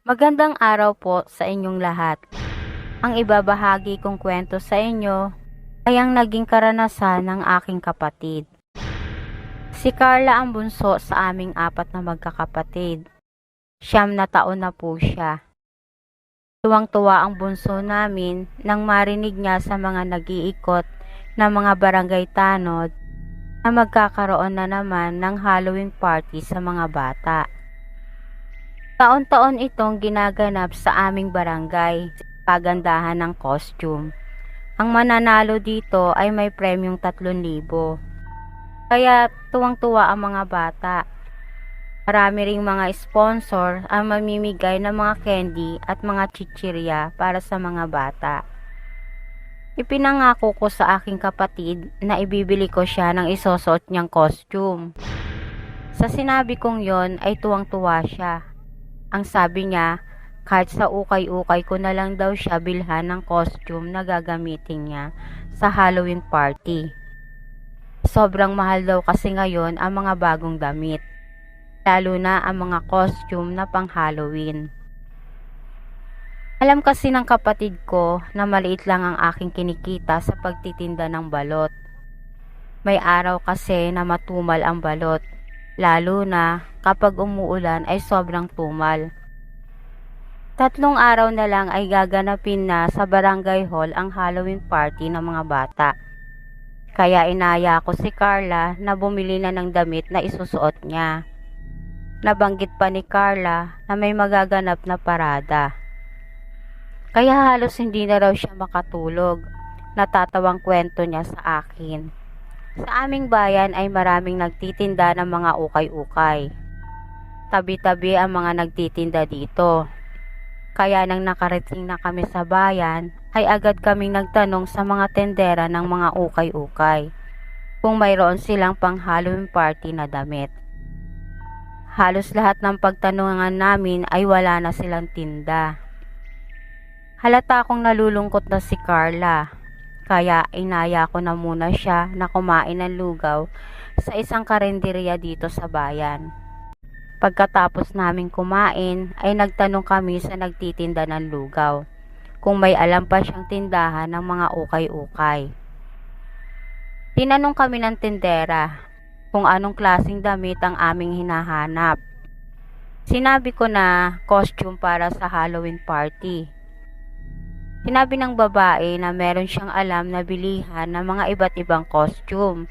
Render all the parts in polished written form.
Magandang araw po sa inyong lahat. Ang ibabahagi kong kwento sa inyo ay ang naging karanasan ng aking kapatid. Si Carla ang bunso sa aming apat na magkakapatid. 9 taon na po siya. Tuwang-tuwa ang bunso namin nang marinig niya sa mga nag-iikot na mga barangay tanod na magkakaroon na naman ng Halloween party sa mga bata. Taon-taon itong ginaganap sa aming barangay, pagandahan ng costume. Ang mananalo dito ay may premyong 3,000. Kaya tuwang-tuwa ang mga bata. Marami ring mga sponsor ang mamimigay ng mga candy at mga chichirya para sa mga bata. Ipinangako ko sa aking kapatid na ibibili ko siya ng isusuot niyang costume. Sa sinabi kong yon ay tuwang-tuwa siya. Ang sabi niya, kahit sa ukay-ukay ko na lang daw siya bilhan ng costume na gagamitin niya sa Halloween party. Sobrang mahal daw kasi ngayon ang mga bagong damit, lalo na ang mga costume na pang Halloween. Alam kasi ng kapatid ko na maliit lang ang aking kinikita sa pagtitinda ng balot. May araw kasi na matumal ang balot, lalo na kapag umuulan ay sobrang tumal. 3 araw na lang ay gaganapin na sa barangay hall ang Halloween party ng mga bata. Kaya inaya ko si Carla na bumili na ng damit na isusuot niya. Nabanggit pa ni Carla na may magaganap na parada. Kaya halos hindi na raw siya makatulog. Natatawang kwento niya sa akin. Sa aming bayan ay maraming nagtitinda ng mga ukay-ukay. Tabi-tabi ang mga nagtitinda dito. Kaya nang nakarating na kami sa bayan, ay agad kaming nagtanong sa mga tendera ng mga ukay-ukay kung mayroon silang pang Halloween party na damit. Halos lahat ng pagtanungan namin ay wala na silang tinda. Halata akong nalulungkot na si Carla. Kaya inaya ko na muna siya na kumain ng lugaw sa isang karinderya dito sa bayan. Pagkatapos naming kumain ay nagtanong kami sa nagtitinda ng lugaw kung may alam pa siyang tindahan ng mga ukay-ukay. Tinanong kami ng tindera kung anong klaseng damit ang aming hinahanap. Sinabi ko na costume para sa Halloween party. Sinabi ng babae na meron siyang alam na bilihan ng mga iba't ibang costume.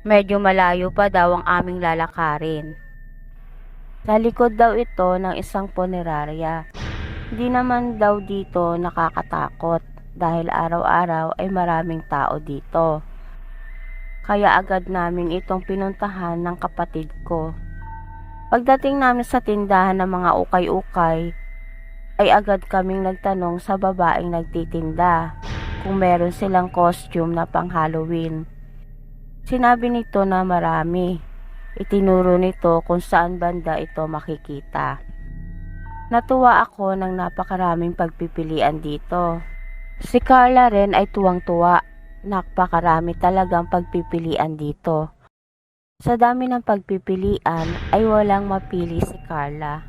Medyo malayo pa daw ang aming lalakarin. Sa likod daw ito ng isang punerarya. Hindi naman daw dito nakakatakot dahil araw-araw ay maraming tao dito. Kaya agad namin itong pinuntahan ng kapatid ko. Pagdating namin sa tindahan ng mga ukay-ukay, ay agad kaming nagtanong sa babaeng nagtitinda kung meron silang costume na pang Halloween. Sinabi nito na marami. Itinuro nito kung saan banda ito makikita. Natuwa ako ng napakaraming pagpipilian dito. Si Carla rin ay tuwang-tuwa. Napakarami talagang pagpipilian dito. Sa dami ng pagpipilian ay walang mapili si Carla.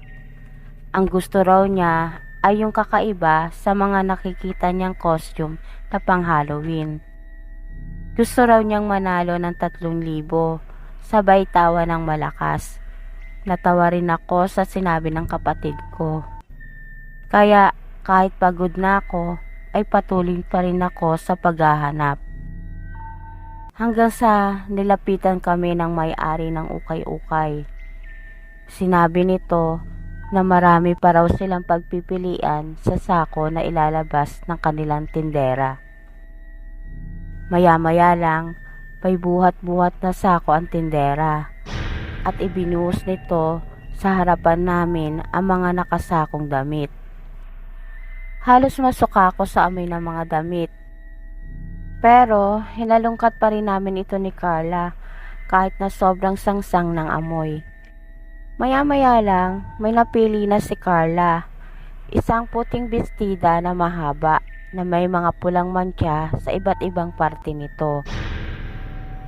Ang gusto raw niya ay yung kakaiba sa mga nakikita niyang costume na pang Halloween. Gusto raw niyang manalo ng 3,000, sabay tawa ng malakas. Natawa rin ako sa sinabi ng kapatid ko. Kaya kahit pagod na ako, ay patuloy pa rin ako sa paghahanap. Hanggang sa nilapitan kami ng may-ari ng ukay-ukay. Sinabi nito na marami pa raw silang pagpipilian sa sako na ilalabas ng kanilang tindera. Maya-maya lang, may buhat-buhat na sako ang tindera at ibinuhos nito sa harapan namin ang mga nakasakong damit. Halos masuka ako sa amoy ng mga damit. Pero hinalungkat pa rin namin ito ni Carla kahit na sobrang sangsang ng amoy. Maya-maya lang, may napili na si Carla. Isang puting bestida na mahaba na may mga pulang mantsa sa iba't ibang parte nito.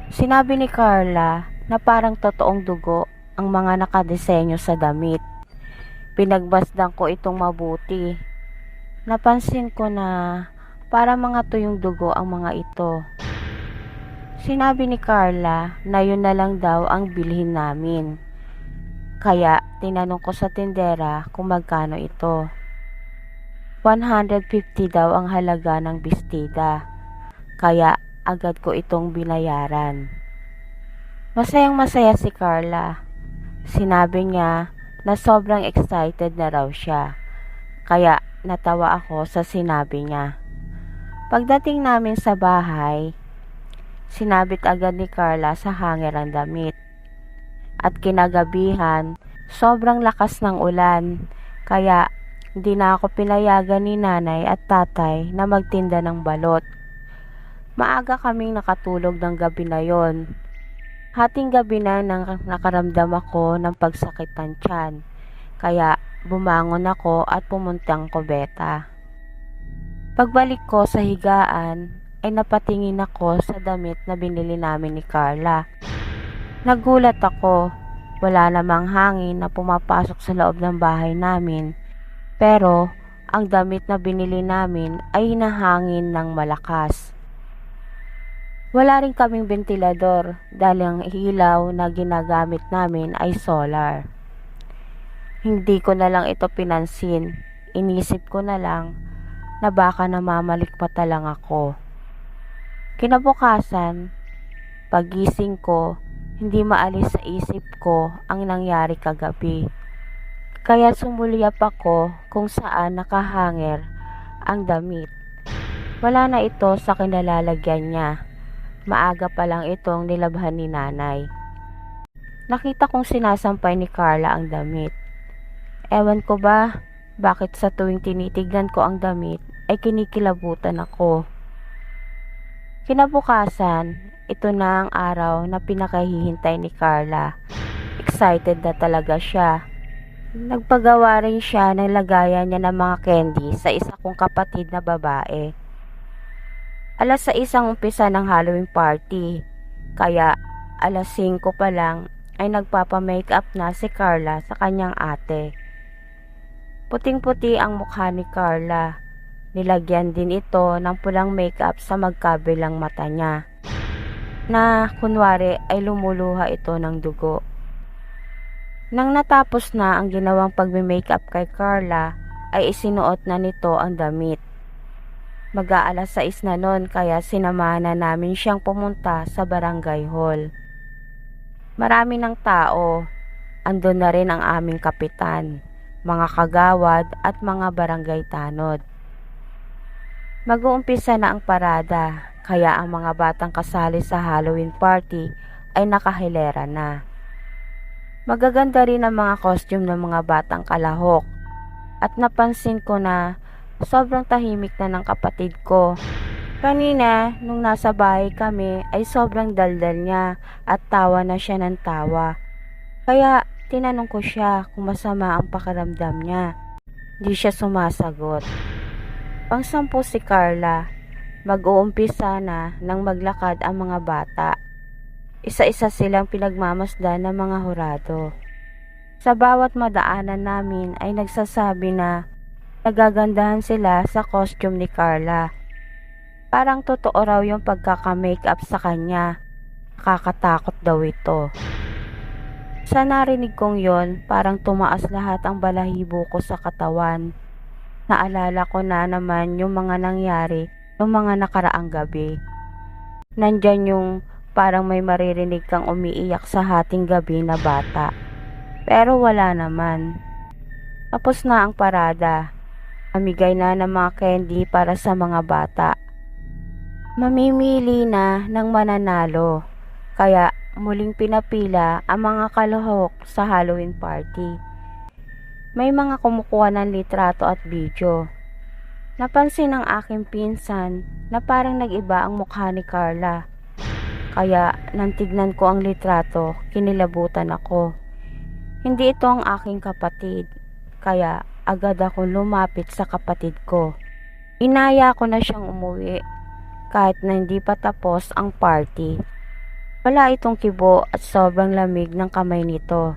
Sinabi ni Carla na parang totoong dugo ang mga nakadesenyo sa damit. Pinagbasdan ko itong mabuti. Napansin ko na para mga tuyong dugo ang mga ito. Sinabi ni Carla na yun na lang daw ang bilhin namin. Kaya tinanong ko sa tindera kung magkano ito. 150 daw ang halaga ng bestida. Kaya agad ko itong binayaran. Masayang masaya si Carla. Sinabi niya na sobrang excited na raw siya. Kaya natawa ako sa sinabi niya. Pagdating namin sa bahay, sinabit agad ni Carla sa hanger ang damit. At kinagabihan, sobrang lakas ng ulan, kaya hindi na ako pinayagan ni nanay at tatay na magtinda ng balot. Maaga kaming nakatulog ng gabi na yon. Hating gabi na nang nakaramdam ako ng pagsakit ng tiyan, kaya bumangon ako at pumuntang kubeta. Pagbalik ko sa higaan, ay napatingin ako sa damit na binili namin ni Carla. Nagulat ako, wala namang hangin na pumapasok sa loob ng bahay namin, pero ang damit na binili namin ay hinahangin ng malakas. Wala rin kaming ventilador dahil ang ilaw na ginagamit namin ay solar. Hindi ko na lang ito pinansin, inisip ko na lang na baka namamalikpata lang ako. Kinabukasan, pagising ko, hindi maalis sa isip ko ang nangyari kagabi. Kaya sumulyap ako kung saan nakahanger ang damit. Wala na ito sa kinalalagyan niya. Maaga pa lang itong nilabhan ni nanay. Nakita kong sinasampay ni Carla ang damit. Ewan ko ba bakit sa tuwing tinitignan ko ang damit ay kinikilabutan ako. Kinabukasan, ito na ang araw na pinakahihintay ni Carla. Excited na talaga siya. Nagpagawa rin siya ng lagayan niya ng mga candy sa isa kong kapatid na babae. 6:00 ang umpisa ng Halloween party, kaya 5:00 pa lang ay nagpapa-makeup na si Carla sa kanyang ate. Puting-puti ang mukha ni Carla. Nilagyan din ito ng pulang makeup sa magkabilang mata niya, na kunwari ay lumuluha ito ng dugo. Nang natapos na ang ginawang pagme-makeup kay Carla, ay isinuot na nito ang damit. Mag-aalas 6 na nun, kaya sinamahan na namin siyang pumunta sa barangay hall. Marami ng tao. Andun na rin ang aming kapitan, mga kagawad at mga barangay tanod. Mag-uumpisa na ang parada, kaya ang mga batang kasali sa Halloween party ay nakahilera na. Magaganda rin ang mga costume ng mga batang kalahok, at napansin ko na sobrang tahimik na ng kapatid ko. Kanina, nung nasa bahay kami, ay sobrang daldal niya at tawa na siya ng tawa. Kaya tinanong ko siya kung masama ang pakiramdam niya. Di siya sumasagot. Pang-10 si Carla. Mag-uumpisa na nang maglakad ang mga bata. Isa-isa silang pinagmamasdan ng mga hurado. Sa bawat madaanan namin ay nagsasabi na nagagandahan sila sa costume ni Carla. Parang totoo raw yung pagkaka-makeup sa kanya. Nakakatakot daw ito. Sa narinig kong yon, parang tumaas lahat ang balahibo ko sa katawan. Naalala ko na naman yung mga nangyari noong mga nakaraang gabi. Nandyan yung parang may maririnig kang umiiyak sa hating gabi na bata. Pero wala naman. Tapos na ang parada. Amigay na ng mga candy para sa mga bata. Mamimili na ng mananalo. Kaya muling pinapila ang mga kalahok sa Halloween party. May mga kumukuha ng litrato at video. Napansin ng aking pinsan na parang nag-iba ang mukha ni Carla. Kaya nang tignan ko ang litrato, kinilabutan ako. Hindi ito ang aking kapatid, kaya agad akong lumapit sa kapatid ko. Inaya ko na siyang umuwi kahit na hindi pa tapos ang party. Wala itong kibo at sobrang lamig ng kamay nito,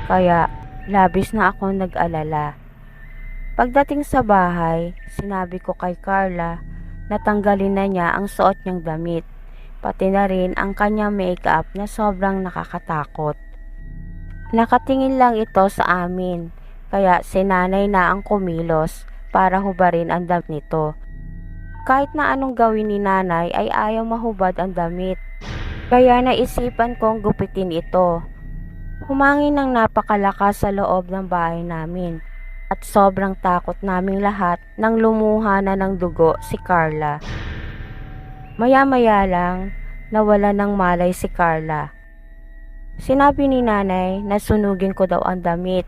kaya Labis na akong nag-alala. Pagdating sa bahay, sinabi ko kay Carla na tanggalin na niya ang suot niyang damit, pati na rin ang kanyang makeup na sobrang nakakatakot. Nakatingin lang ito sa amin, kaya si nanay na ang kumilos para hubarin ang damit nito. Kahit na anong gawin ni nanay ay ayaw mahubad ang damit, kaya naisipan kong gupitin ito. Humangin ng napakalakas sa loob ng bahay namin at sobrang takot naming lahat nang lumuha na ng dugo si Carla. Maya-maya lang, nawala ng malay si Carla. Sinabi ni nanay na sunugin ko daw ang damit,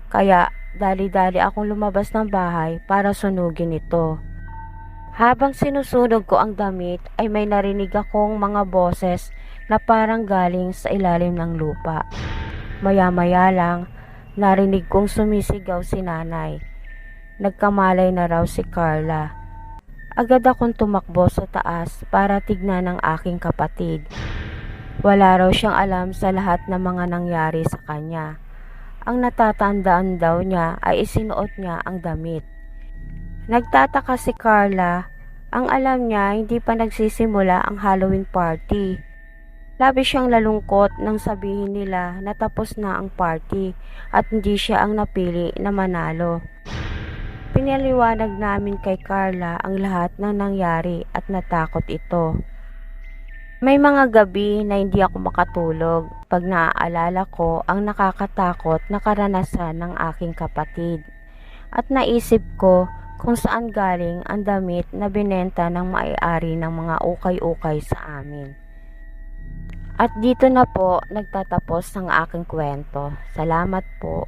kaya dali-dali akong lumabas ng bahay para sunugin ito. Habang sinusunog ko ang damit ay may narinig akong mga boses na parang galing sa ilalim ng lupa. Maya-maya lang, narinig kong sumisigaw si nanay. Nagkamalay na raw si Carla. Agad akong tumakbo sa taas para tignan ang aking kapatid. Wala raw siyang alam sa lahat ng mga nangyari sa kanya. Ang natatandaan daw niya ay isinuot niya ang damit. Nagtataka si Carla, ang alam niya hindi pa nagsisimula ang Halloween party. Labis siyang nalungkot nang sabihin nila na tapos na ang party at hindi siya ang napili na manalo. Pinaliwanag namin kay Carla ang lahat ng nangyari at natakot ito. May mga gabi na hindi ako makatulog pag naaalala ko ang nakakatakot na karanasan ng aking kapatid. At naisip ko kung saan galing ang damit na binenta ng may-ari ng mga ukay-ukay sa amin. At dito na po nagtatapos ang aking kwento. Salamat po.